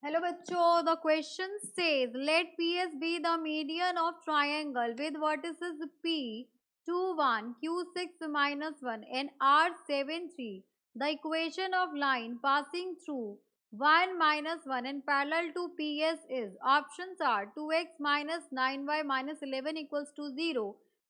Hello बच्चों, the question says late P S be the median of triangle with vertices P 2 1 Q 6 -1 and R 7 3. The equation of line passing through 1 -1 and parallel to PS is options are 2x minus 9y minus 11 equals to 0,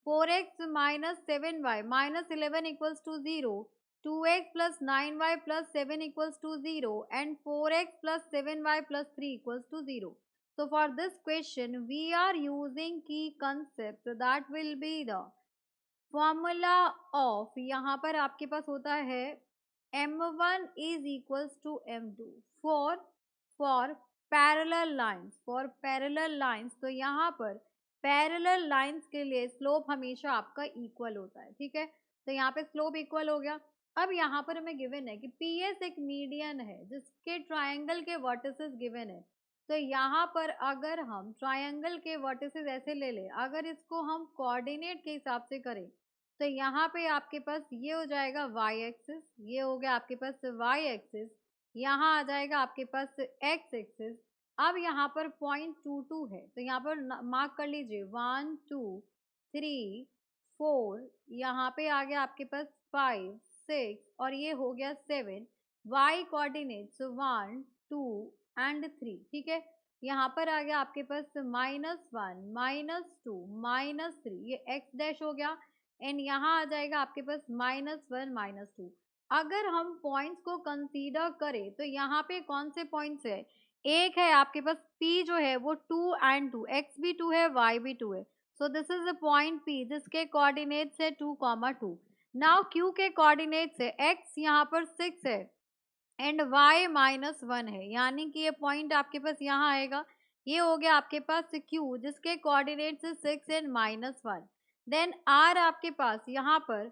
4x minus 7y minus 11 equals to 0, 2x plus 9y plus 7 equals to 0 and 4x plus 7y plus 3 equals to 0. So for this question we are using key concept that will be the formula of यहाँ पर आपके पास होता है m1 is equals to m2 for parallel lines तो यहाँ पर parallel lines के लिए स्लोप हमेशा आपका इक्वल होता है। ठीक है, तो यहाँ पे स्लोप इक्वल हो गया। अब यहाँ पर हमें गिवन है कि PS एक मीडियन है जिसके ट्रायंगल के वर्टिसेस गिवन है। तो यहाँ पर अगर हम ट्रायंगल के वर्टिसेस ऐसे ले लें, अगर इसको हम कोऑर्डिनेट के हिसाब से करें तो यहाँ पे आपके पास ये हो जाएगा वाई एक्सिस, ये हो गया आपके पास वाई एक्सिस, यहाँ आ जाएगा आपके पास एक्स एक्सिस। अब यहाँ पर 0.22 है तो यहाँ पर मार्क कर लीजिए 1 2 3 4, यहाँ पे आ गया आपके पास 5 6 और ये हो गया 7। Y coordinates 1 2 and 3। ठीक है, यहाँ पर आ गया आपके पास -1 -2 -3, ये एक्स डैश हो गया एंड यहाँ आ जाएगा आपके पास -1 -2। अगर हम पॉइंट्स को कंसीडर करें तो यहाँ पे कौन से पॉइंट्स है, एक है आपके पास P जो है वो 2 एंड 2, x भी 2 है y भी 2 है। So this is the point P जिसके कोऑर्डिनेट्स है 2, 2। नाउ Q के कोऑर्डिनेट्स है x यहाँ पर 6 है एंड y -1 है, यानी कि ये पॉइंट आपके पास यहाँ आएगा। ये हो गया आपके पास Q जिसके कोऑर्डिनेट्स है 6 एंड -1। देन R आपके पास यहाँ पर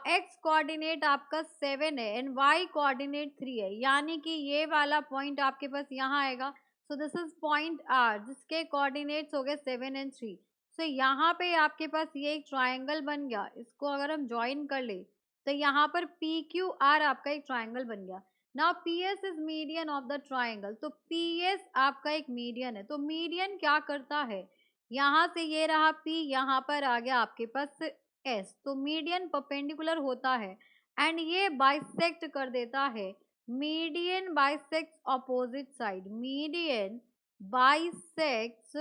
x कोऑर्डिनेट आपका 7 है एंड y कोऑर्डिनेट 3 है, यानी कि ये वाला पॉइंट आपके पास यहाँ आएगा। So this is point R जिसके कोऑर्डिनेट्स हो गए 7 एंड 3। सो यहाँ पे आपके पास ये एक ट्राइंगल बन गया। इसको अगर हम ज्वाइन कर ले तो यहाँ पर PQR आपका एक ट्राइंगल बन गया। Now PS is median of the triangle, तो PS आपका एक मीडियन है। तो मीडियन क्या करता है, यहाँ से ये रहा P, यहाँ पर आ गया आपके पास S, तो मीडियन परपेंडिकुलर होता है एंड ये बाइसेक्ट कर देता है। Median bisects opposite side, median bisects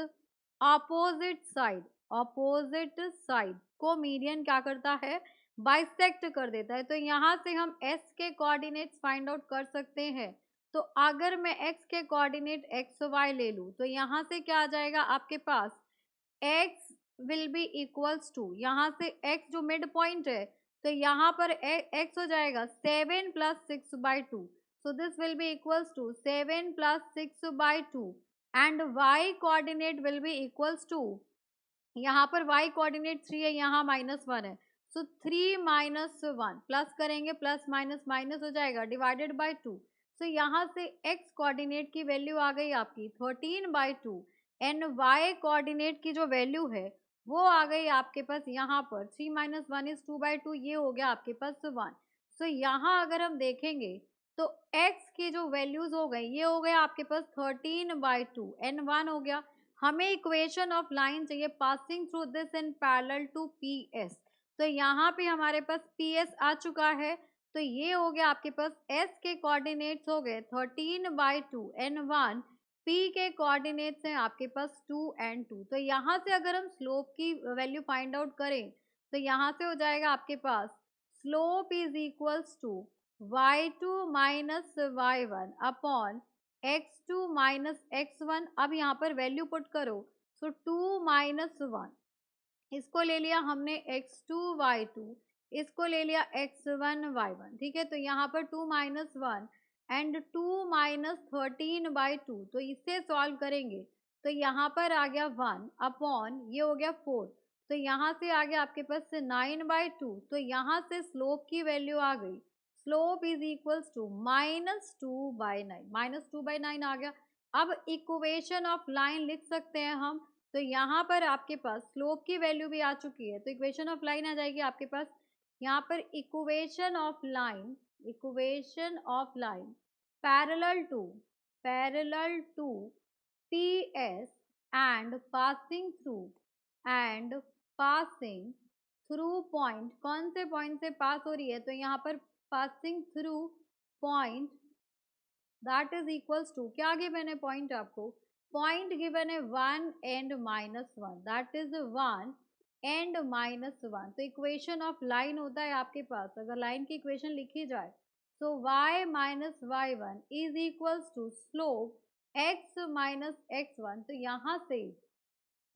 opposite side को मीडियन क्या करता है, बाइसेक्ट कर देता है। तो यहाँ से हम s के कोऑर्डिनेट्स फाइंड आउट कर सकते हैं। तो अगर मैं x के कोऑर्डिनेट x y ले लूँ तो यहाँ से क्या आ जाएगा आपके पास, x will be equals to, यहाँ से x जो मिड पॉइंट है तो यहाँ पर x हो जाएगा 7 + 6/2। So this will be equals to 7 + 6/2 and y coordinate will be equals to, यहाँ पर y कोऑर्डिनेट 3 है, यहाँ -1 है। सो 3 - 1 प्लस करेंगे, प्लस माइनस माइनस हो जाएगा, डिवाइडेड बाय 2। सो यहाँ से x कोऑर्डिनेट की वैल्यू आ गई आपकी 13/2 एंड y कोऑर्डिनेट की जो वैल्यू है वो आ गई आपके पास यहाँ पर 3 - 1 इज 2/2, ये हो गया आपके पास 1। सो यहाँ अगर हम देखेंगे तो x की जो वैल्यूज हो गई, ये हो गया आपके पास 13/2 एंड 1 हो गया। हमें इक्वेशन ऑफ लाइन चाहिए passing through this in parallel to PS। तो यहाँ पे हमारे पास PS आ चुका है, तो ये हो गया आपके पास S के कोऑर्डिनेट्स हो गए 13/2 एंड 1, P के कोऑर्डिनेट्स हैं आपके पास 2 एंड 2। तो यहाँ से अगर हम स्लोप की वैल्यू फाइंड आउट करें तो यहाँ से हो जाएगा आपके पास slope is equals to y2 - y1 upon x2 - x1। अब यहाँ पर वैल्यू पुट करो, सो 2 - 1, इसको ले लिया हमने x2 y2, इसको ले लिया x1 y1। ठीक है, तो यहाँ पर 2 - 1 एंड 2 - 13/2, तो इससे सॉल्व करेंगे तो यहाँ पर आ गया 1 अपॉन, ये हो गया 4, तो यहाँ से आ गया आपके पास 9/2। तो यहाँ से स्लोप की वैल्यू आ गई, स्लोप इज इक्वल्स टू -2/9, -2/9 आ गया। अब इक्वेशन ऑफ लाइन लिख सकते हैं हम, तो यहाँ पर आपके पास स्लोप की वैल्यू भी आ चुकी है, तो इक्वेशन ऑफ लाइन आ जाएगी आपके पास यहाँ पर equation of line parallel to parallel to TS and passing through point, कौन से point से पास हो रही है, तो यहाँ पर passing through point that is equals to, क्या गिवन है पॉइंट आपको, पॉइंट गिवन है 1 and -1, दैट इज 1 and -1। तो इक्वेशन ऑफ लाइन होता है आपके पास, अगर लाइन की इक्वेशन लिखी जाए तो y माइनस y1 is equals to slope x minus x1। तो यहाँ से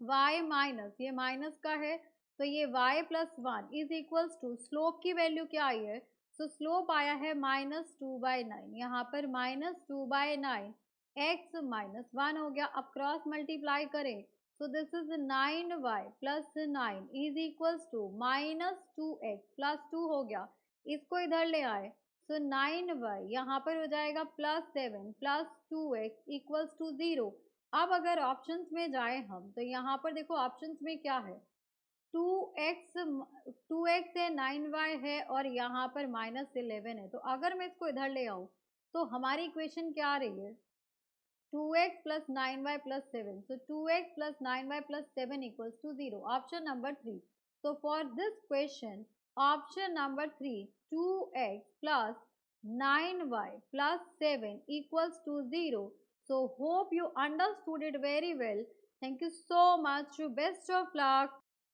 y माइनस, ये माइनस का है तो ये y plus 1 is equals to slope की वैल्यू क्या आई है, तो स्लोप आया है -2/9, यहाँ पर -2/9 x माइनस 1 हो गया। अब क्रॉस मल्टीप्लाई करें तो this is 9y plus 9 is equals to -2x plus 2 हो गया। इसको इधर ले आए तो 9y यहाँ पर हो जाएगा +7 प्लस 2x इक्वल्स टू 0। अब अगर ऑप्शंस में जाए हम तो यहाँ पर देखो ऑप्शंस में क्या है, 2x है, 9y है और यहाँ पर -11 है। तो अगर मैं इसको इधर ले आऊँ तो हमारी इक्वेशन क्या आ रही है, 2x plus 9y plus 7। So 2x plus 9y plus 7 equals to 0. Option number 3. So for this question, option number 3, 2x plus 9y plus 7 equals to 0. So hope you understood it very well. Thank you so much. Best of luck.